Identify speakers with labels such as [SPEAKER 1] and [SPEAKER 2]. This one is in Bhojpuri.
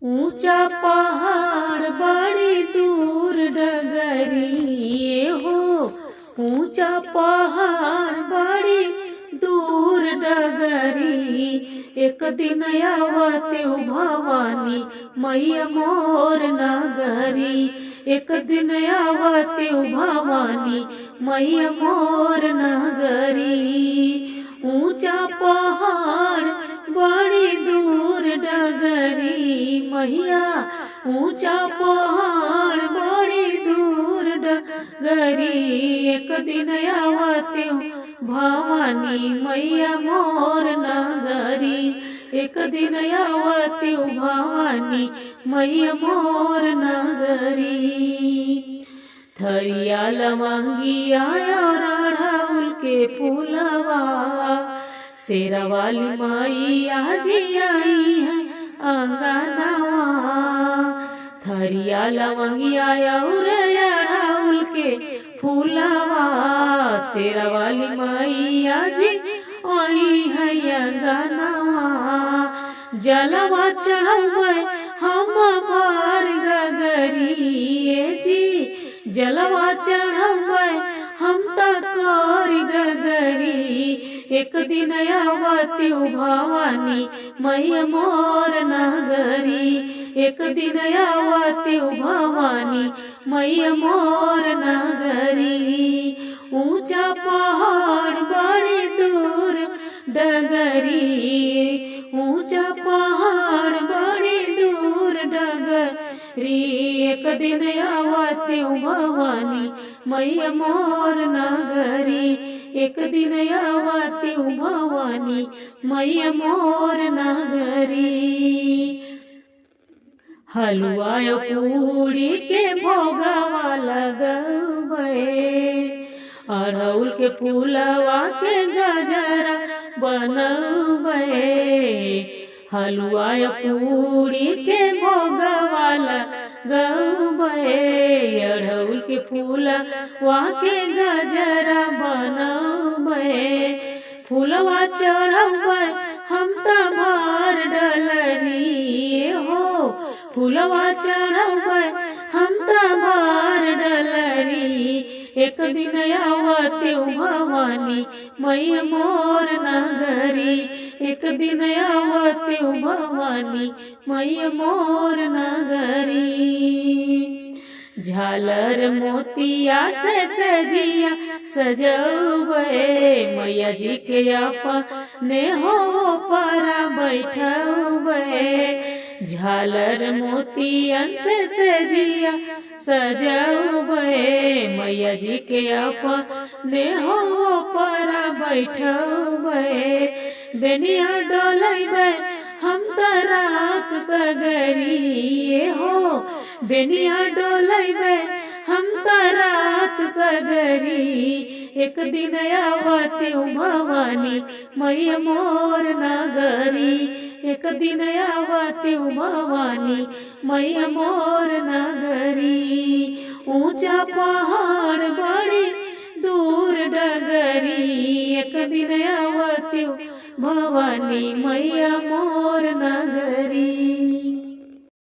[SPEAKER 1] ऊंचा पहाड़ बड़ी दूर डगरी हो। ऊंचा पहाड़ बड़ी दूर डगरी। एक दिन आवते भवानी मैया मोर नगरी। एक दिन आवते भवानी मैया मोर नगरी। ऊंचा पहाड़ बड़ी दूर डगरी मैया। ऊंचा पहाड़ बड़ी दूर डगरी। एक दिन आवते भवानी मैया मोर नगरी। एक दिन आवते भवानी मैया मोर नगरी। थरिया लवंगिया और अड़हुल के फूलवा। शेरा वाली मैया जी आई है अंगनवा। थरिया लवंगिया और अड़हुल के फूलवा। शेरा वाली मैया जी आई है अंगनवा। जलवा चढ़ावे हम बार गगरी जी। जलवा चढ़ावे हम तकर गगरी। एक दिन आवते भवानी मैया मोर नगरी। एक दिन आवते भवानी मैया मोर नगरी। ऊंचा पहाड़ बड़ी दूर डगरी। ऊंचा पहाड़ बड़ी दूर डगरी। एक दिन आवते भवानी मैया मोर नगरी। एक दिन आवते भवानी मैया मोर नगरी। हलवा पूरी के भोगवा लगबे। अड़हुल के फूलवा के गजरा बनबे। हलवा पूरी के भोगवा लगबे। अड़हुल के फूलवा के गजरा बनबे। फूलवा चढ़बे हम भार डलरी हो। फूलवा चढ़बे हम भार डलरी। एक दिन आवते भवानी मैया मोर नगरी। एक दिन आवते भवानी मैया मोर नगरी। झालर मोतिया से सजिया सजबे। मैया जी के अपने हो पारा बैठबे। झालर मोतियन से सजिया सजबे। मैया जी के अपने हो पारा बैठबे। बेनिया डोलबे हम रात सगरी हो। बेनिया डोलबे हम रात सगरी। एक दिन आवते भवानी मैया मोर नगरी। एक दिन आवते भवानी मैया मोर नगरी। ऊंचा पहाड़ बड़ी दूर डगरी। एक दिन आवते भवानी मैया मोर नगरी।